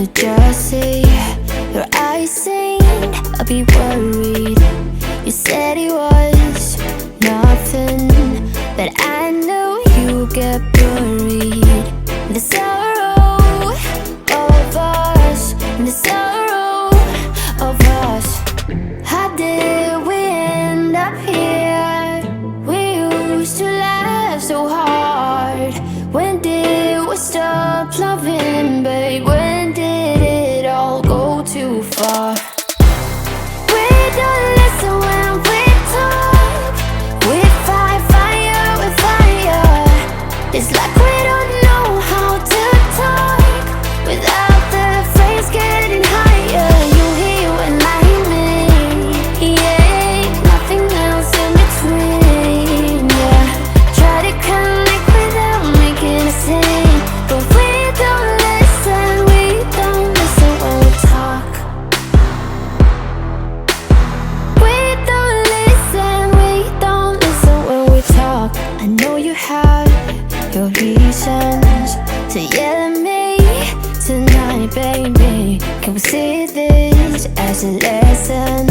rather just say your eyes saying I'll be worried. You said it was nothing, but I know you get buried. The sorrow of us, the sorrow of us. How did we end up here? We used to laugh so hard. When did we stop loving, babe? When did it all go too far? We don't listen when we talk. We fight fire with fire. It's like we don't know how to talk without the phrase getting higher. You hear when I hear me, yeah, nothing else in between, yeah. Try to connect without making a scene, but we don't listen when we talk. We don't listen when we talk. I know you have your reasons to yell at me tonight, baby. Can we see this as a lesson?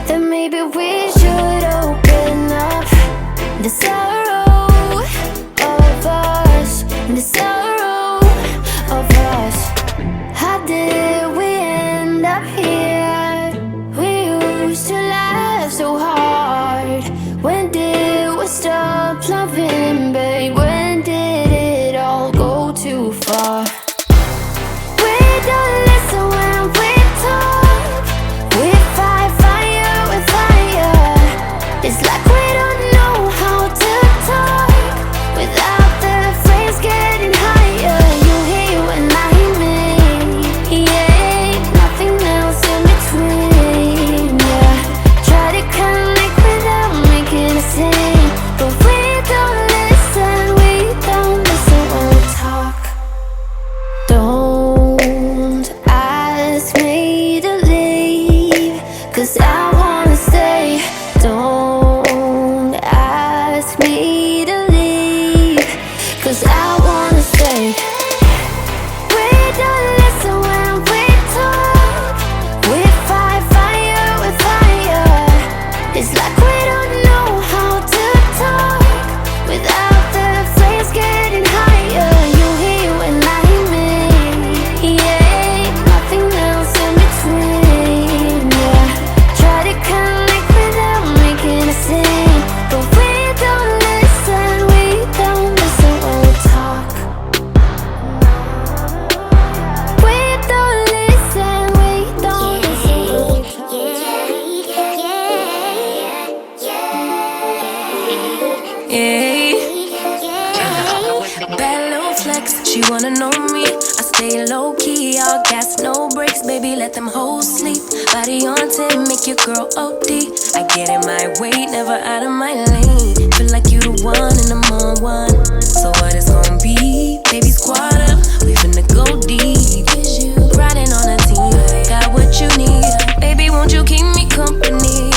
Then maybe we should open up. The sorrow of us, the sorrow of us. How did we end up here? We used to laugh so hard. When did we stop loving, babe? When did it all go too far? We don't listen when we talk. We fight fire with fire. It's like we don't know how to talk without the phrase getting higher. You hear when I hear me, yeah, nothing else in between, yeah. Try to connect without making a scene, but we don't listen when we talk. Don't ask me to leave, 'cause I wanna stay. Don't ask me to leave, 'cause I wanna stay. We don't listen when we talk. We fight fire with fire. It's like we don't know how to talk without the phrase getting higher. You hear when I hear me, yeah, nothing else in between, yeah. Try to connect without making a scene, but we don't listen when we talk. We don't listen when we Bad little flex, she wanna know me. I stay low key, all gas, no brakes. Baby, let them hoes sleep. Body on 10, make your girl OD. I get in my way, never out of my lane. Feel like you the one and I'm on one. So what it's gonna be? Baby, squad up, we finna go deep. Riding on a team, got what you need. Baby, won't you keep me company?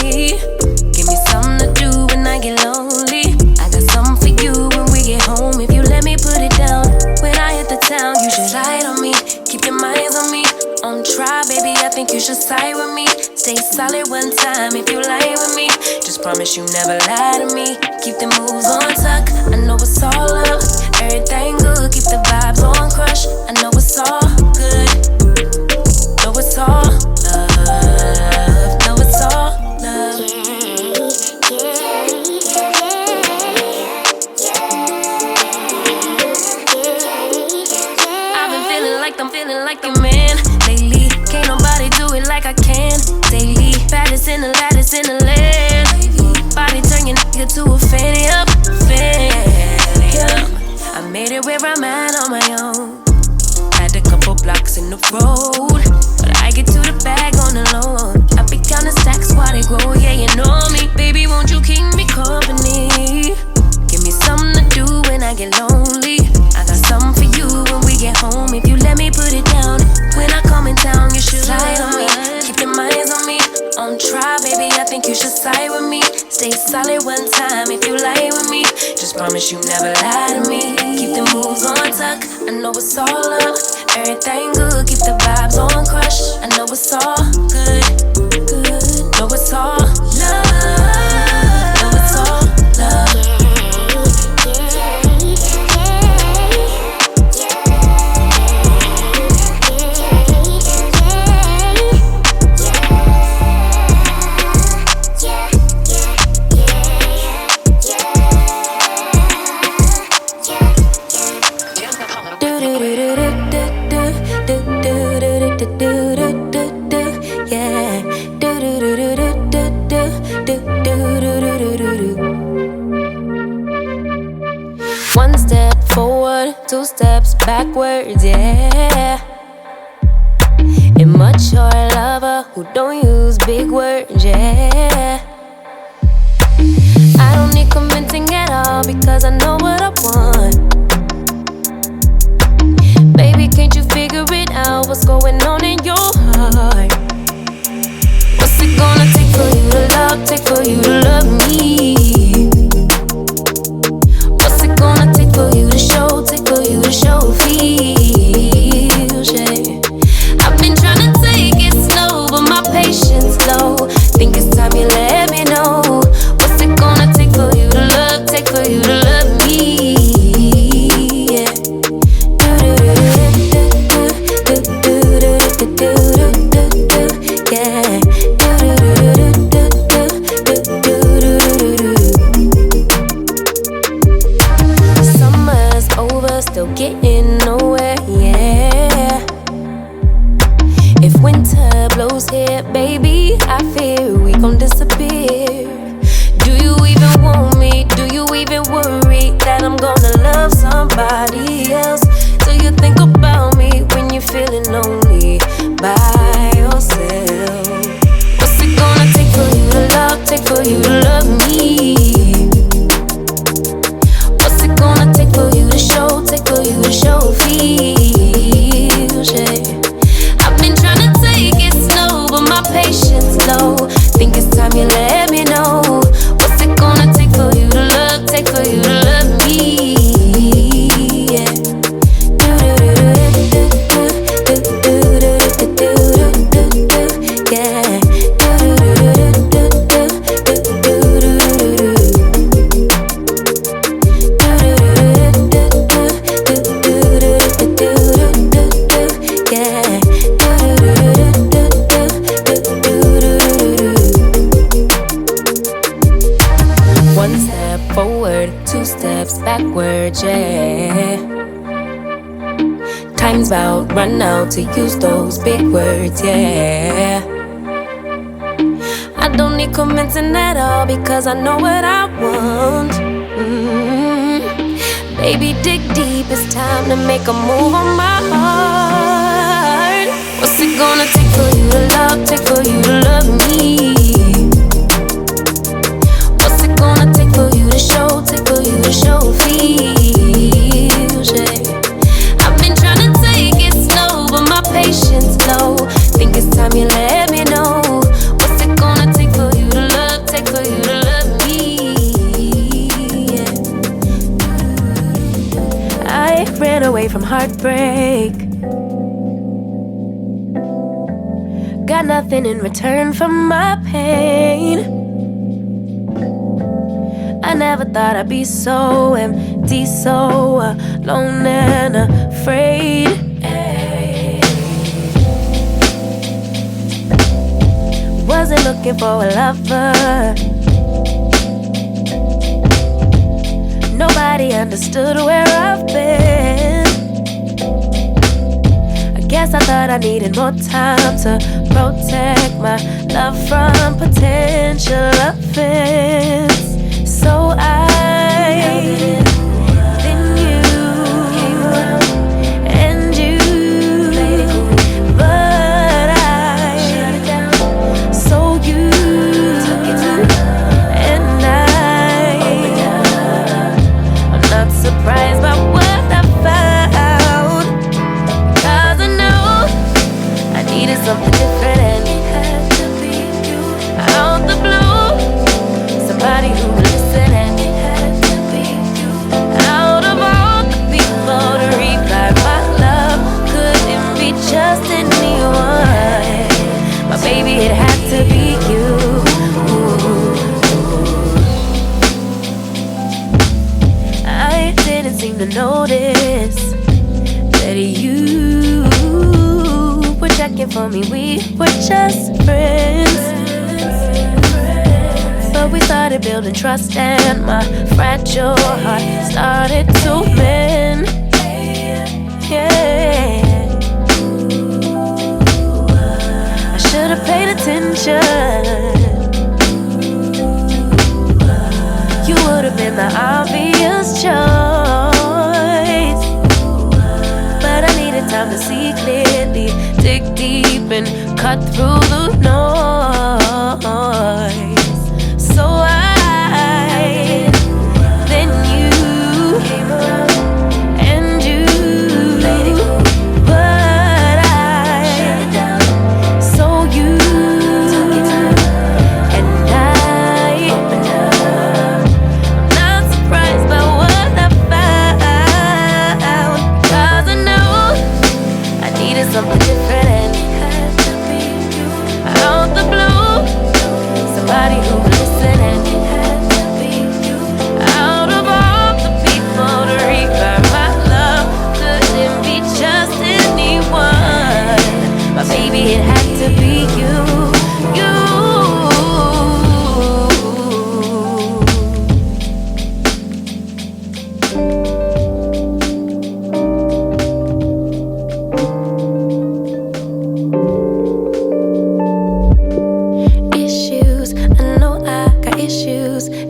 Give me something to do when I get lonely. I got something for you when we get home. If you let me put it down, when I hit the town, you should slide on me. Keep your minds on me. On try, baby, I think you should side with me. Stay solid one time if you lie with me. Just promise you never lie to me. Keep the moves on tuck, I know it's all up. Everything good, keep the vibes on crush. I know it's all good. Know it's all love. Know it's all love. I've been feeling like I'm feeling like a man lately. Can't nobody do it like I can daily. Baddest in the lattice in the land. Body turn your nigga to a fan up, fan up. I made it where I'm at on my own. Had a couple blocks in the road, but I get to the bag on the low. I be counting stacks while they grow, yeah, you know me. Baby, won't you keep me company? Give me something to do when I get lonely. I got something for you when we get home. If you let me put it down, when I come in town, you should slide on me. Keep your minds on me. On try, baby, I think you should side with me. Stay solid one time if you lie with me. Just promise you never lie to me. Keep the moves on tuck, I know it's all up. Everything good, keep the vibes on crush. I know it's all good, good. Know it's all love. Know it's all love. One step forward, two steps backwards, yeah. Immature lover who don't use big words, yeah. I don't need convincing at all because I know what I want. Baby, can't you figure it out? What's going on in your heart? What's it gonna take for you to love? Take for you to love me? What's it gonna take for you to show? Take for you to show feels, yeah. I've been trying to take it slow, but my patience low. Think it's time you let me know. What's it gonna take for you to love? Take for you to love me? Yeah. Summer's over, still getting nowhere, yeah. If winter blows here, baby, I fear we gon' disappear. Do you even want me? Do you even worry that I'm gonna love somebody else? Do you think about me when you're feeling lonely by yourself? What's it gonna take for you to love? Take for you to love me? What's it gonna take for you to show? Take for you to show feels, yeah. I've been trying to take it slow, but my patience low. Think it's time you let me know. What's it gonna take for you to love? Take for you to love me? Yeah. One step forward, two steps backwards, yeah. Time's about run out to use those big words, yeah. I don't need convincing at all because I know what I want. Baby, dig deep, it's time to make a move on my heart. What's it gonna take for you to love? Take for you to love me? What's it gonna take for you to show? Take for you to show feels, yeah. I've been trying to take it slow, but my patience low. Think it's time you let me know. What's it gonna take for you to love? Take for you to love me? Yeah. I ran away from heartbreak. Got nothing in return for my pain. I never thought I'd be so empty, so alone and afraid. Wasn't looking for a lover. Nobody understood where I've been. I guess I thought I needed more time to protect my love from potential offense. So I then you and you, but I so you and I'm not surprised by what I found, 'cause I know I needed something different and it had to be you. Out the blue, somebody who would listen and it had seem to notice that you were checking for me. We were just friends, but we started building trust, and my fragile heart started to mend. Yeah, I should've paid attention. You would've been the obvious choice, but I needed time to see clearly, dig deep and cut through the noise. So then you came around and you played it cool, but I shut it down. So you took your time and I opened up. Something different and it had to be you. Out the blue, somebody who would listen, and it had to be you. Out of all the people to require my love, couldn't be just anyone. My baby, it had to be you, you.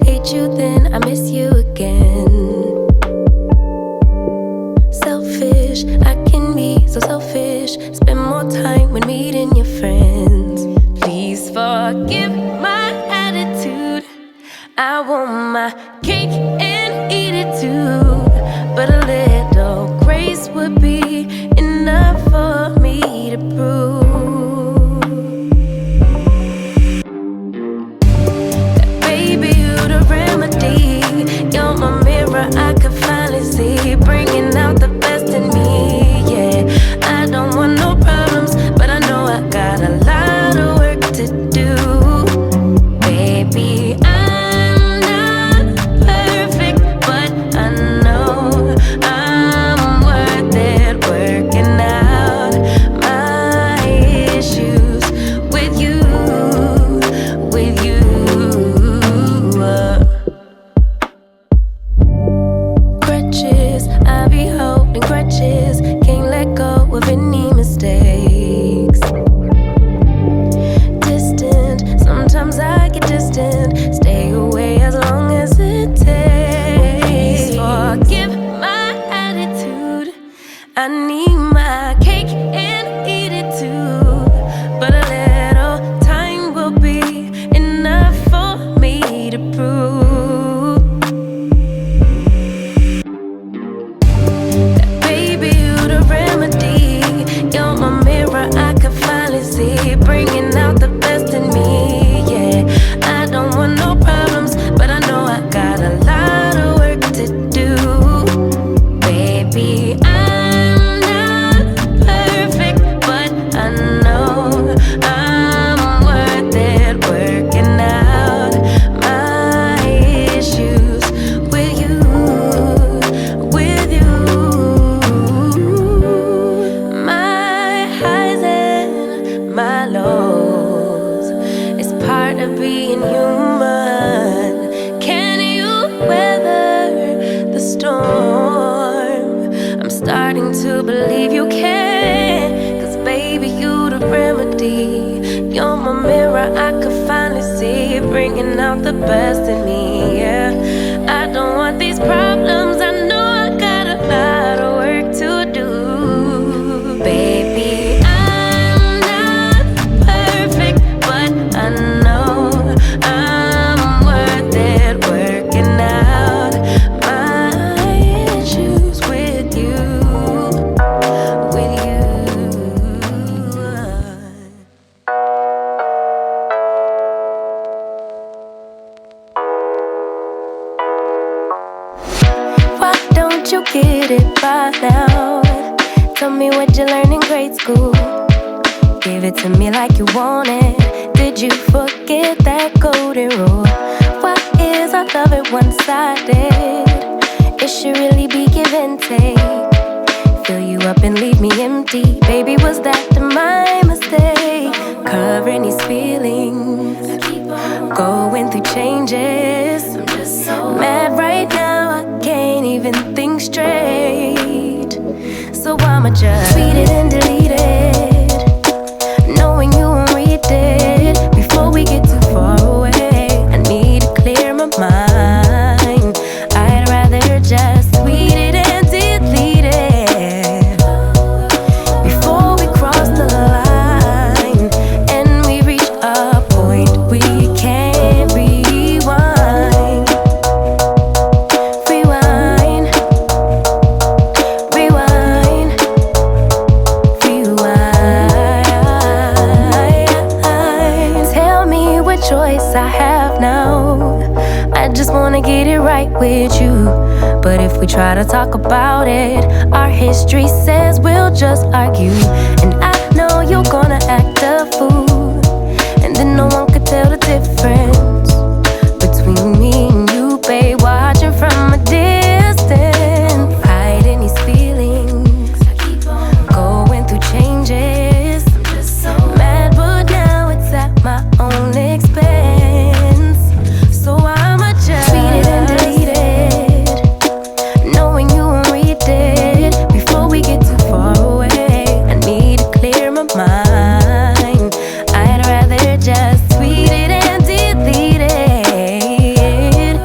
Hate you, then I miss you again. Selfish, I can be so selfish. Spend more time when meeting your friends. Please forgive my attitude. I want my cake and eat it too, but a little grace would be enough for me to prove. You're my mirror, I could finally see, bringing out the best in me, yeah. I don't want no problems, but I know I got a lot of work to do. Baby, I'm not perfect, but I know I'm worth it, working out my issues with you, with you. I be holding grudges, can't let go of any mistakes. Distant, sometimes I get distant, stay away as long as it takes. Forgive my attitude, I need my cake and eat it too, but a little time will be enough for me to prove. Bringing out the best in me, yeah. I don't want no problems, but I know I got a lot of work to do. Baby, I'm not perfect, but I know I'm worth it, working out my issues with you, with you. My highs and my lows, it's part of being human. Can you weather the storm? I'm starting to believe you can, 'cause baby, you the remedy. You're my mirror, I could finally see, bringing out the best in me, yeah. I don't want these problems, I know I got a lot of work to do. Baby, I know I'm worth it, working out my issues with you, with you. Why don't you get it by now? Tell me what you learned in grade school. Give it to me like you want it. Did you forget that golden rule? Why is our love one-sided? It should really be given give and take. Fill you up and leave me empty. Baby, was that my mistake? Covering these feelings, going through changes. I'm just so mad right now, I can't even think straight. So I'ma just tweet it and delete it, knowing you won't read it before we get too far away. I need to clear my mind. I'd rather just tweet it and delete it before we cross the line and we reach a point we can't rewind. Rewind, rewind, rewind. Tell me what choice I have now. I just wanna get it right with you. But if we try to talk about it, our history says we'll just argue. And I know you're gonna act a fool, and then no one could tell the difference between me and you, babe. Watching from a distance, hiding these feelings, going through changes. I'm just so mad, but now it's at my own expense. So I'ma just tweet it and delete it, knowing you won't read it before we get too far away. I need to clear my mind. I'd rather just tweet it and delete it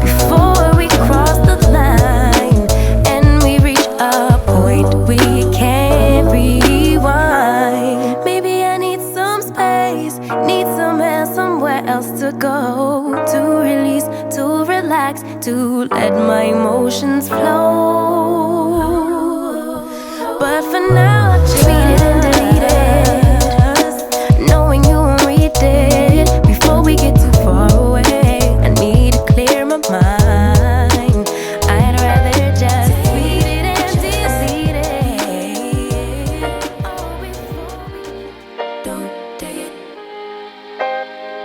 before we cross the line and we reach a point we can't rewind. Maybe I need some space, need some air, somewhere else to go, to release, to relax, to let my emotions flow. But for now, I just tweet it and delete it, knowing you won't read it before we get too far away. I need to clear my mind. I'd rather just tweet it and delete it. Oh, before we don't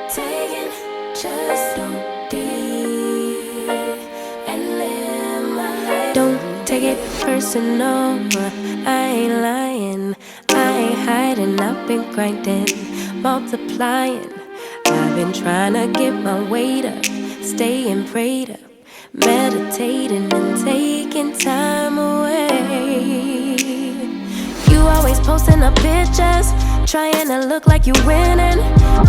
take it, just don't deal and live my life. Don't take it personal, I ain't lying, I ain't hiding. I've been grinding, multiplying. I've been trying to get my weight up, staying prayed up, meditating and taking time away. You always posting up pictures, trying to look like you winning.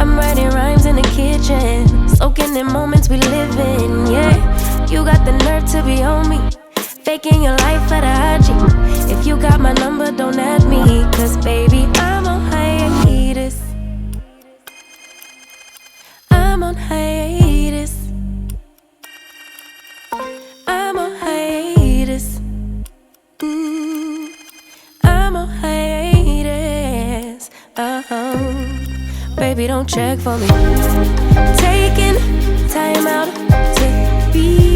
I'm writing rhymes in the kitchen, soaking in moments we live in, yeah. You got the nerve to be on me, faking your life for the IG. If you got my number, don't add me, cause baby, I'm on hiatus. I'm on hiatus. I'm on hiatus. I'm on hiatus. Baby, don't check for me. Taking time out to be